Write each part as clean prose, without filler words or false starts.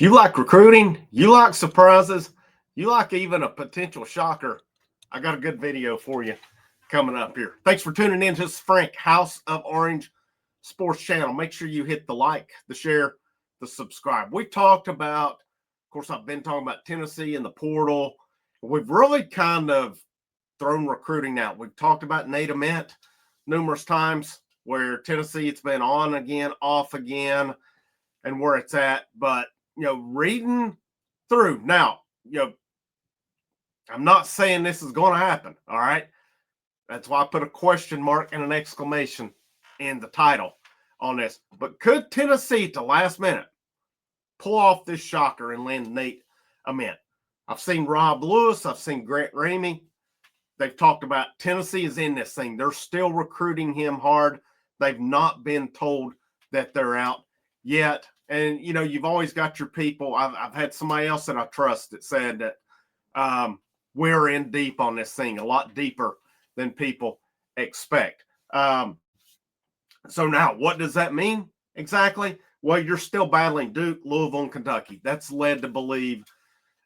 If you like recruiting, you like surprises, you like even a potential shocker, I got a good video for you coming up here. Thanks for tuning in to Frank House of Orange Sports Channel. Make sure you hit the like, the share, the subscribe. We talked about, of course, I've been talking about Tennessee and the portal. We've really kind of thrown recruiting out. We've talked about Ament numerous times, where Tennessee, it's been on again, off again, and where it's at. But, reading through now, I'm not saying this is going to happen. All right. That's why I put a question mark and an exclamation in the title on this. But could Tennessee at the last minute pull off this shocker and land Nate Ament? I've seen Rob Lewis. I've seen Grant Ramey. They've talked about Tennessee is in this thing. They're still recruiting him hard. They've not been told that they're out yet. And, you've always got your people. I've had somebody else that I trust that said that we're in deep on this thing, a lot deeper than people expect. So now, what does that mean exactly? Well, you're still battling Duke, Louisville, and Kentucky. That's led to believe,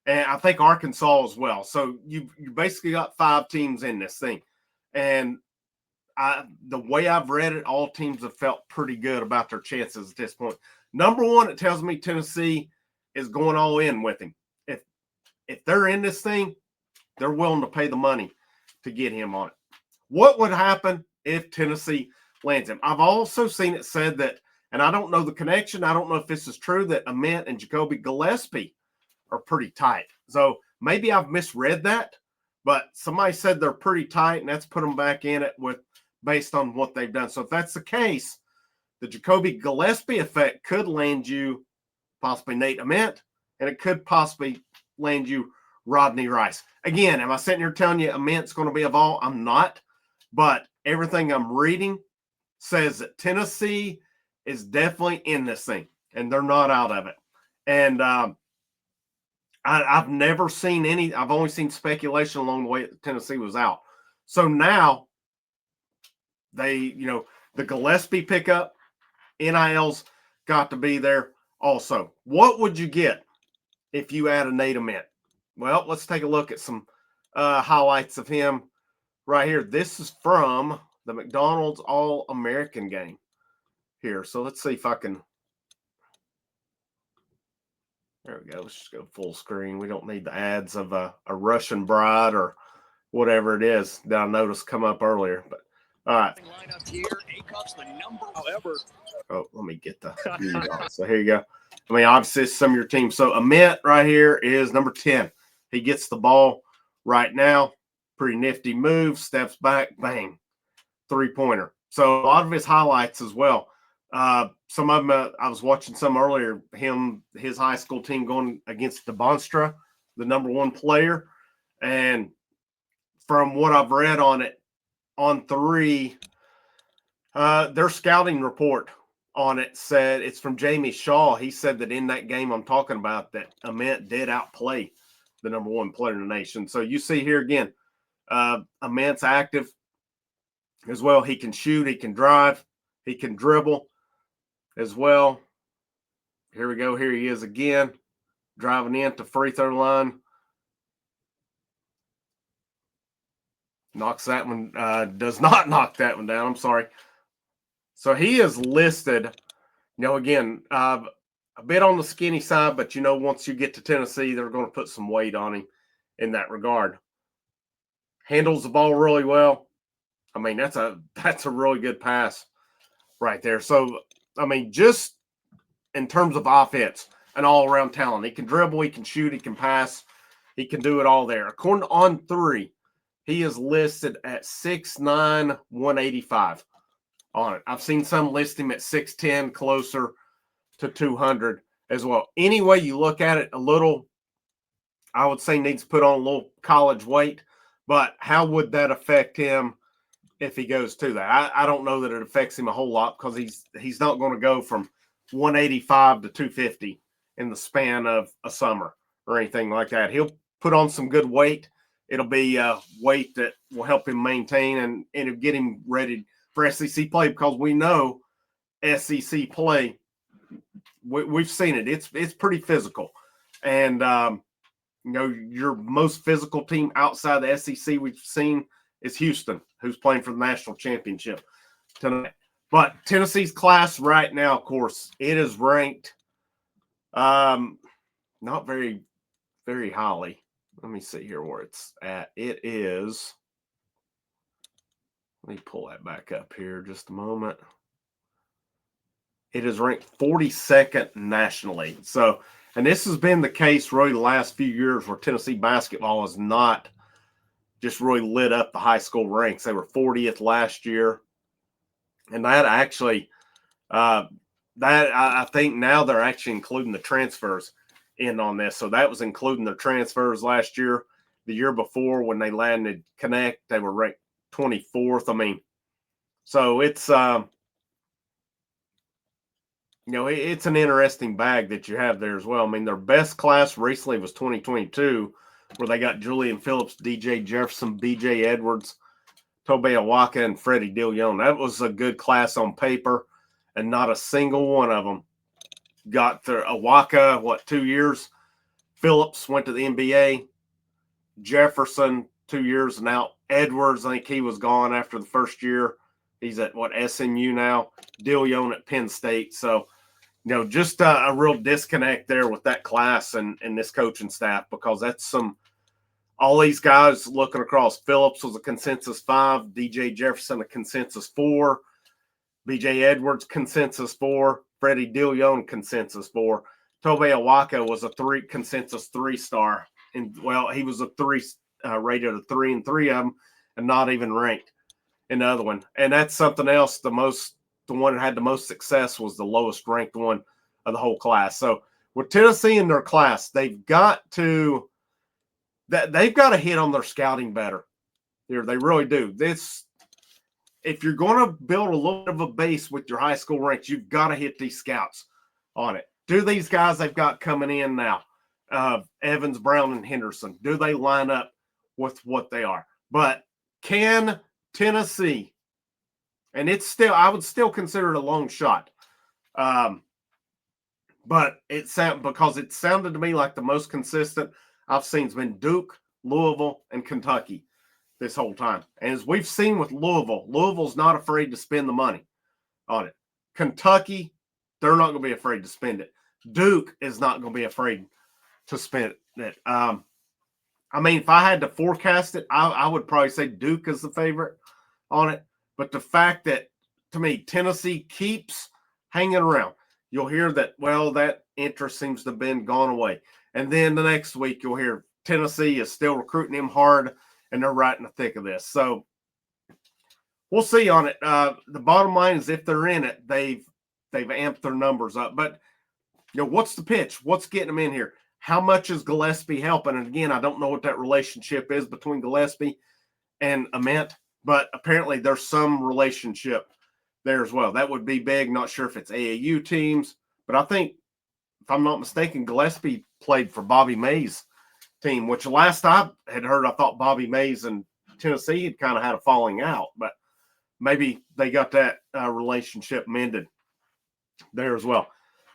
and I think Arkansas as well. So you basically got 5 teams in this thing. And the way I've read it, all teams have felt pretty good about their chances at this point. Number one, it tells me Tennessee is going all in with him. If they're in this thing, they're willing to pay the money to get him on it. What would happen if Tennessee lands him? I've also seen it said that, and I don't know the connection, I don't know if this is true, that Ament and Jacoby Gillespie are pretty tight. So maybe I've misread that, but somebody said they're pretty tight, and that's put them back in it based on what they've done. So if that's the case, the Jacoby Gillespie effect could land you possibly Nate Ament, and it could possibly land you Rodney Rice. Again, am I sitting here telling you Ament's going to be a Vol? I'm not, but everything I'm reading says that Tennessee is definitely in this thing, and they're not out of it. And I've never seen any. I've only seen speculation along the way that Tennessee was out. So now they, the Gillespie pickup, NIL's got to be there also. What would you get if you add a Nate Ament? Well, let's take a look at some highlights of him right here. This is from the McDonald's All-American game here. So let's see if I can. There we go. Let's just go full screen. We don't need the ads of a Russian bride or whatever it is that I noticed come up earlier. But all right. Oh, let me get the view on. So here you go. I mean, obviously, some of your team. So Ament right here is number 10. He gets the ball right now. Pretty nifty move. Steps back. Bang. 3-pointer. So a lot of his highlights as well. Some of them, I was watching some earlier, his high school team going against DeBonstra, the number 1 player. And from what I've read on it, on 3, their scouting report on it said, it's from Jamie Shaw. He said that in that game I'm talking about, that Ament did outplay the number 1 player in the nation. So you see here again, Ament's active as well. He can shoot, he can drive, he can dribble as well. Here we go. Here he is again, driving in to free throw line. Knocks that one, does not knock that one down. I'm sorry. So he is listed, again, a bit on the skinny side, but, once you get to Tennessee, they're going to put some weight on him in that regard. Handles the ball really well. I mean, that's a really good pass right there. So, I mean, just in terms of offense, an all-around talent. He can dribble, he can shoot, he can pass. He can do it all there. According to On 3, he is listed at 6'9", 185 on it. I've seen some list him at 6'10", closer to 200 as well. Any way you look at it, a little, I would say, needs to put on a little college weight. But how would that affect him if he goes to that? I don't know that it affects him a whole lot, because he's not going to go from 185 to 250 in the span of a summer or anything like that. He'll put on some good weight. It'll be weight that will help him maintain and it'll get him ready for SEC play, because we know SEC play we've seen it. It's pretty physical. And, your most physical team outside the SEC we've seen is Houston, who's playing for the national championship tonight. But Tennessee's class right now, of course, it is ranked not very, very highly. Let me see here where it's at. It is, let me pull that back up here just a moment. It is ranked 42nd nationally. So, and this has been the case really the last few years where Tennessee basketball has not just really lit up the high school ranks. They were 40th last year. And that actually, I think now they're actually including the transfers in on this. So that was including the transfers last year. The year before when they landed Connect, they were ranked 24th. I mean, so it's, it's an interesting bag that you have there as well. I mean, their best class recently was 2022, where they got Julian Phillips, DJ Jefferson, BJ Edwards, Tobe Awaka, and Freddie DeLeon. That was a good class on paper, and not a single one of them got through. Awaka, 2 years? Phillips went to the NBA. Jefferson, 2 years now. Edwards, I think he was gone after the first year. He's at SMU now. DeLeon at Penn State. So, just a real disconnect there with that class and this coaching staff, because that's all these guys looking across. Phillips was a consensus 5, DJ Jefferson a consensus 4, BJ Edwards consensus 4, Freddie DeLeon consensus 4. Tobe Awaka was a consensus 3-star, and he was a 3 rated a 3 in 3 of them, and not even ranked in the other one. And that's something else. The one that had the most success was the lowest ranked one of the whole class. So with Tennessee in their class, they've got to hit on their scouting better. Here, they really do. If you're going to build a little bit of a base with your high school ranks, you've got to hit these scouts on it. Do these guys they've got coming in now, Evans, Brown, and Henderson, do they line up with what they are? But can Tennessee, and I would still consider it a long shot, but because it sounded to me like the most consistent I've seen has been Duke, Louisville, and Kentucky this whole time. And as we've seen with Louisville's not afraid to spend the money on it. Kentucky, they're not going to be afraid to spend it. Duke is not going to be afraid to spend it. I mean, if I had to forecast it, I would probably say Duke is the favorite on it. But the fact that, to me, Tennessee keeps hanging around. You'll hear that, that interest seems to have been gone away. And then the next week, you'll hear Tennessee is still recruiting him hard, and they're right in the thick of this. So we'll see on it. The bottom line is if they're in it, they've amped their numbers up. But, what's the pitch? What's getting them in here? How much is Gillespie helping? And, again, I don't know what that relationship is between Gillespie and Ament, but apparently there's some relationship there as well. That would be big. Not sure if it's AAU teams, but I think, if I'm not mistaken, Gillespie played for Bobby Mays' team, which last I had heard, I thought Bobby Mays and Tennessee had kind of had a falling out, but maybe they got that relationship mended there as well.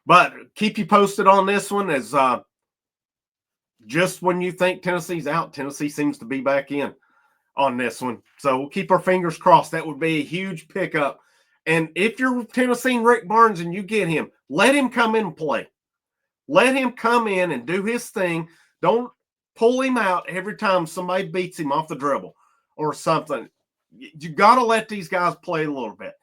But keep you posted on this one, as just when you think Tennessee's out, Tennessee seems to be back in on this one. So we'll keep our fingers crossed. That would be a huge pickup. And if you're Tennessee and Rick Barnes and you get him, let him come in and play. Let him come in and do his thing. Don't pull him out every time somebody beats him off the dribble or something. You got to let these guys play a little bit.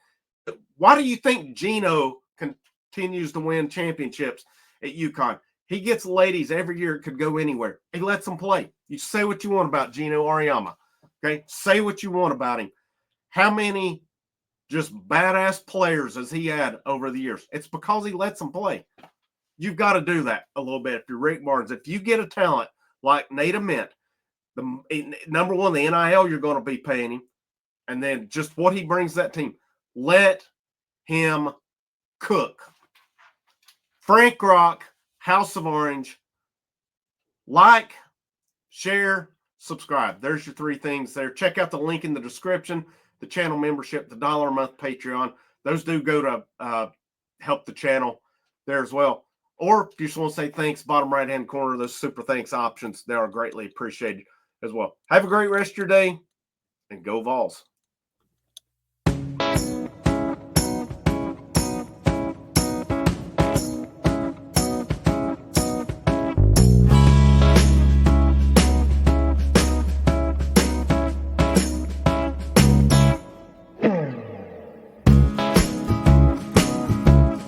Why do you think Gino continues to win championships at UConn? He gets ladies every year. It could go anywhere. He lets them play. You say what you want about Gino Auriemma. Okay? Say what you want about him. How many just badass players has he had over the years? It's because he lets them play. You've got to do that a little bit if you're Rick Barnes. If you get a talent like Nate Ament, number one, the NIL you're going to be paying him, and then just what he brings to that team, let him cook. Frank Rock, House of Orange, like, share, subscribe. There's your 3 things there. Check out the link in the description, the channel membership, the $1 a month Patreon. Those do go to help the channel there as well. Or if you just want to say thanks, bottom right-hand corner, those super thanks options, they are greatly appreciated as well. Have a great rest of your day, and go Vols.